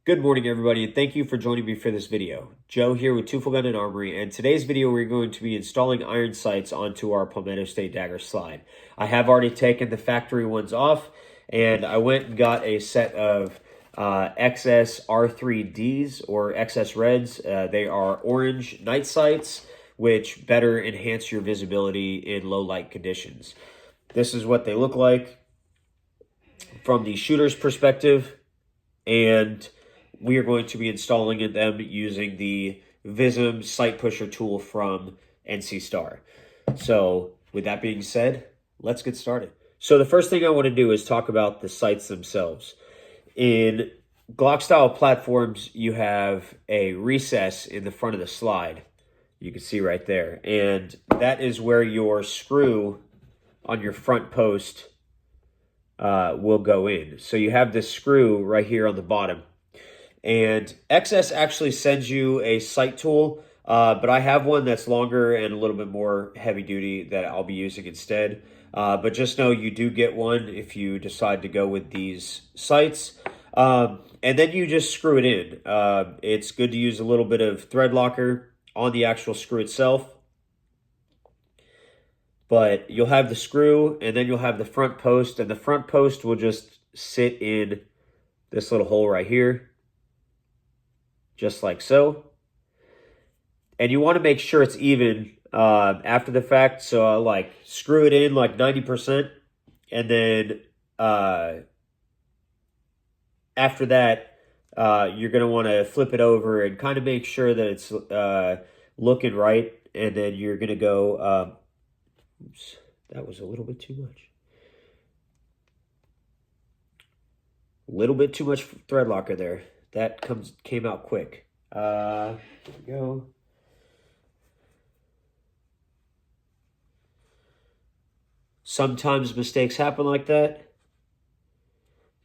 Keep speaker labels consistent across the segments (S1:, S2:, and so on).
S1: Good morning, everybody, and thank you for joining me for this video. Joe here with Two Full Gun and Armory, and today's video we're going to be installing iron sights onto our Palmetto State Dagger slide. I have already taken the factory ones off, and I went and got a set of XS R3Ds or XS Reds. They are orange night sights, which better enhance your visibility in low light conditions. This is what they look like from the shooter's perspective, and we are going to be installing them using the Vism sight pusher tool from NC Star. So with that being said, let's get started. So the first thing I want to do is talk about the sights themselves. In Glock style platforms, you have a recess in the front of the slide. You can see right there. And that is where your screw on your front post will go in. So you have this screw right here on the bottom. And XS actually sends you a sight tool, but I have one that's longer and a little bit more heavy duty that I'll be using instead. But just know you do get one if you decide to go with these sights. And then you just screw it in. It's good to use a little bit of thread locker on the actual screw itself. But you'll have the screw, and then you'll have the front post, and the front post will just sit in this little hole right here, just like so. And you want to make sure it's even after the fact. So I like screw it in like 90%, and then after that, you're going to want to flip it over and kind of make sure that it's looking right. And then you're going to go, oops, that was a little bit too much. A little bit too much thread locker there. That came out quick. There we go. Sometimes mistakes happen like that.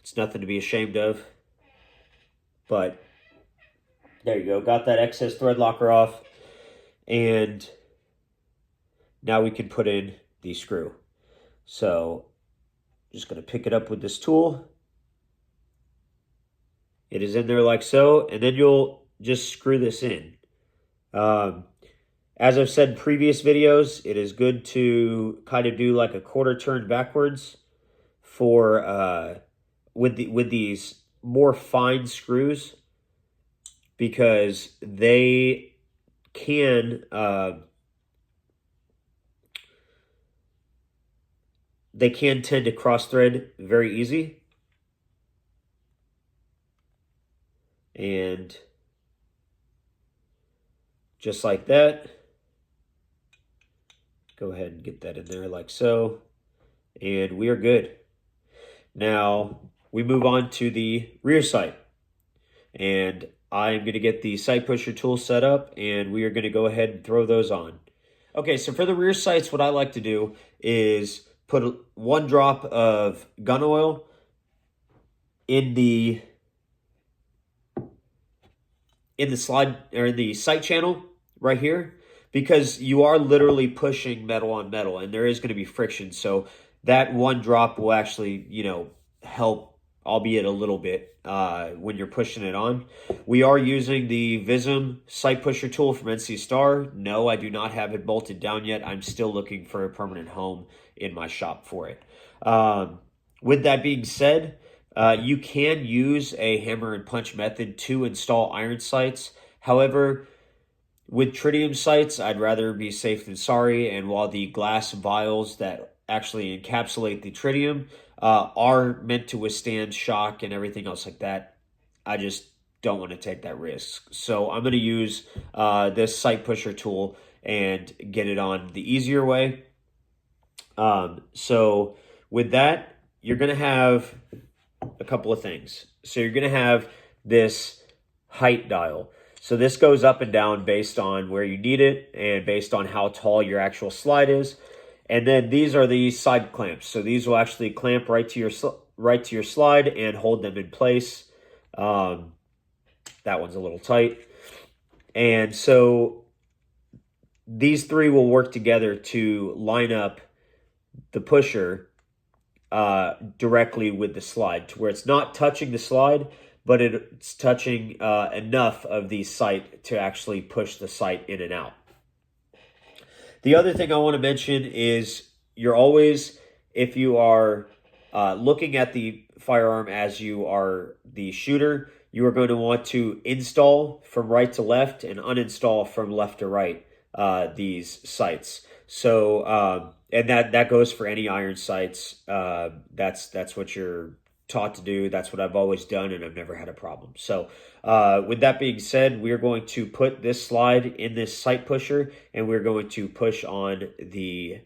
S1: It's nothing to be ashamed of. But there you go. Got that excess thread locker off. And now we can put in the screw. So just going to pick it up with this tool. It is in there like so, and then you'll just screw this in. As I've said in previous videos, it is good to kind of do like a quarter turn backwards for with these more fine screws, because they can tend to cross thread very easy. And just like that, go ahead and get that in there like so, and we are good. Now we move on to the rear sight, and I'm going to get the sight pusher tool set up, and we are going to go ahead and throw those on. Okay, so for the rear sights, what I like to do is put one drop of gun oil in the slide, or in the sight channel right here, because you are literally pushing metal on metal, and there is going to be friction. So that one drop will actually, help, albeit a little bit, when you're pushing it on. We are using the Vism sight pusher tool from NC Star. No, I do not have it bolted down yet. I'm still looking for a permanent home in my shop for it. With that being said, you can use a hammer and punch method to install iron sights. However, with tritium sights, I'd rather be safe than sorry. And while the glass vials that actually encapsulate the tritium are meant to withstand shock and everything else like that, I just don't want to take that risk. So I'm going to use this sight pusher tool and get it on the easier way. So with that, you're going to have a couple of things. So you're going to have this height dial. So this goes up and down based on where you need it and based on how tall your actual slide is. And then these are the side clamps. So these will actually clamp right to your slide and hold them in place. That one's a little tight. And so these three will work together to line up the pusher directly with the slide, to where it's not touching the slide, but it's touching enough of the sight to actually push the sight in and out. The other thing I want to mention is you're always, if you are looking at the firearm as you are the shooter, you are going to want to install from right to left and uninstall from left to right these sights. So, and that goes for any iron sights. That's what you're taught to do. That's what I've always done, and I've never had a problem. So with that being said, we're going to put this slide in this sight pusher, and we're going to push on the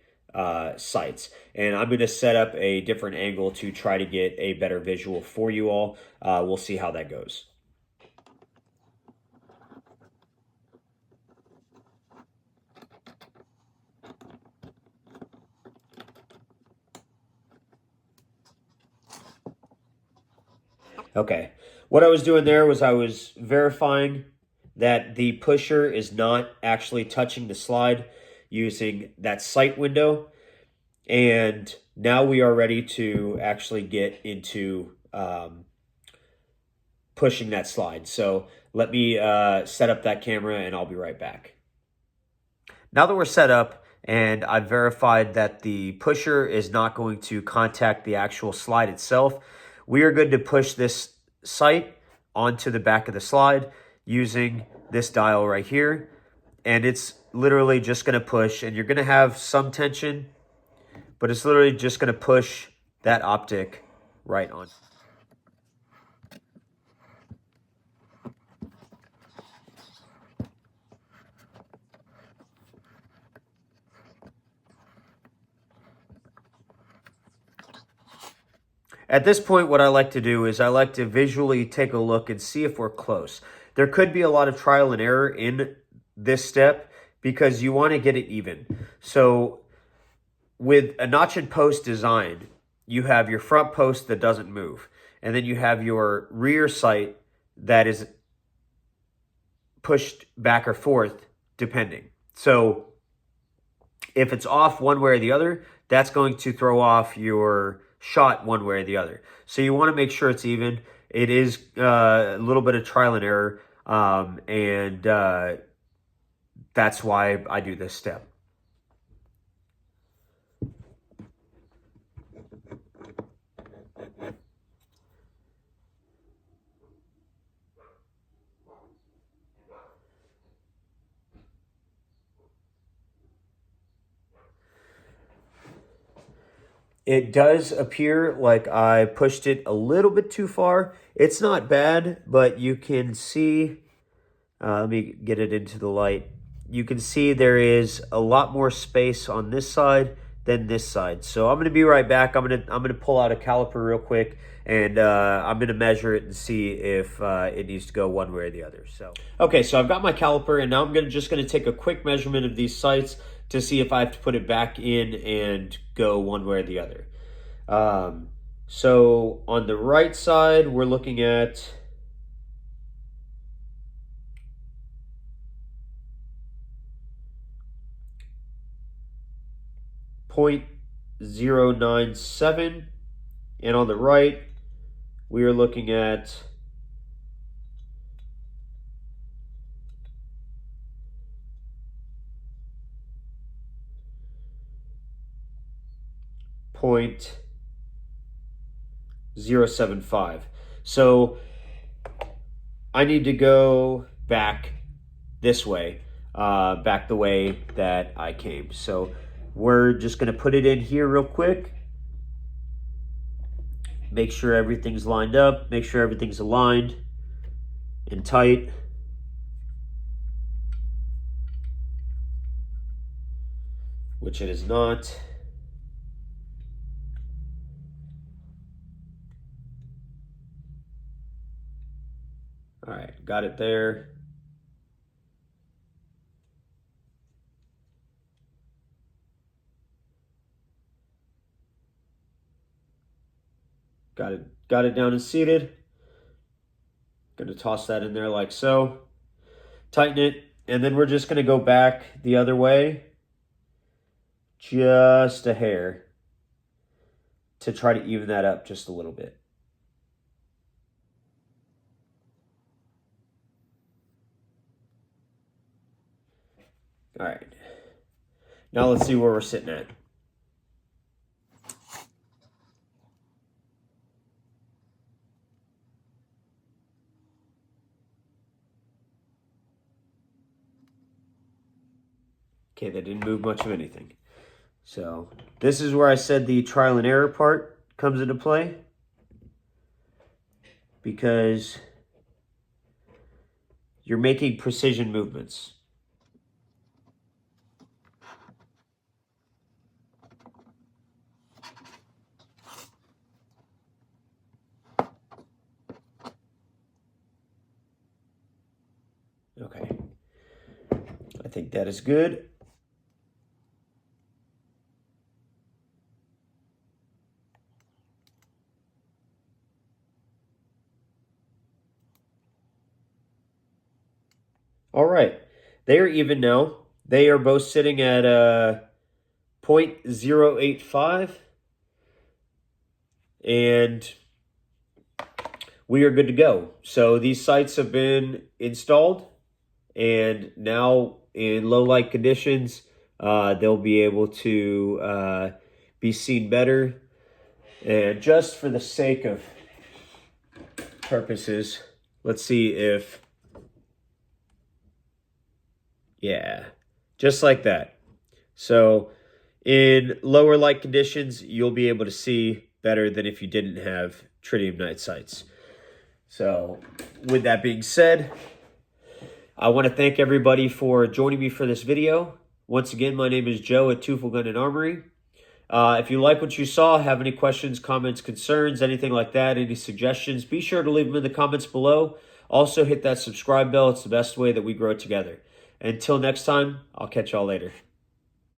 S1: sights. And I'm going to set up a different angle to try to get a better visual for you all. We'll see how that goes. Okay, what I was doing there was I was verifying that the pusher is not actually touching the slide using that sight window. And now we are ready to actually get into pushing that slide. So let me set up that camera and I'll be right back. Now that we're set up and I've verified that the pusher is not going to contact the actual slide itself, we are good to push this sight onto the back of the slide using this dial right here. And it's literally just going to push, and you're going to have some tension, but it's literally just going to push that optic right on. At this point, what I like to do is I like to visually take a look and see if we're close. There could be a lot of trial and error in this step because you want to get it even. So with a notch and post design, you have your front post that doesn't move. And then you have your rear sight that is pushed back or forth depending. So if it's off one way or the other, that's going to throw off your shot one way or the other. So you want to make sure it's even. It is a little bit of trial and error, and that's why I do this step. It does appear like I pushed it a little bit too far. It's not bad, but you can see, let me get it into the light. You can see there is a lot more space on this side than this side. So I'm going to be right back. I'm going to pull out a caliper real quick, and I'm going to measure it and see if it needs to go one way or the other. So okay, so I've got my caliper, and now I'm just going to take a quick measurement of these sights to see if I have to put it back in and go one way or the other. So on the right side, we're looking at 0.097, and on the right, we are looking at 0.075. So I need to go back this way, back the way that I came. So we're just going to put it in here real quick. Make sure everything's lined up. Make sure everything's aligned and tight. Which it is not. All right, got it there. Got it down and seated. Gonna toss that in there like so. Tighten it, and then we're just gonna go back the other way, just a hair, to try to even that up just a little bit. All right. Now let's see where we're sitting at. Okay, that didn't move much of anything. So this is where I said the trial and error part comes into play, because you're making precision movements. Okay. I think that is good. All right. They are even now. They are both sitting at 0.085. And we are good to go. So these sights have been installed, and now in low light conditions, they'll be able to be seen better. And just for the sake of purposes, let's see if, yeah, just like that. So in lower light conditions, you'll be able to see better than if you didn't have tritium night sights. So with that being said, I want to thank everybody for joining me for this video. Once again, my name is Joe at Teufel Gun and Armory. If you like what you saw, have any questions, comments, concerns, anything like that, any suggestions, be sure to leave them in the comments below. Also, hit that subscribe bell. It's the best way that we grow together. Until next time, I'll catch y'all later.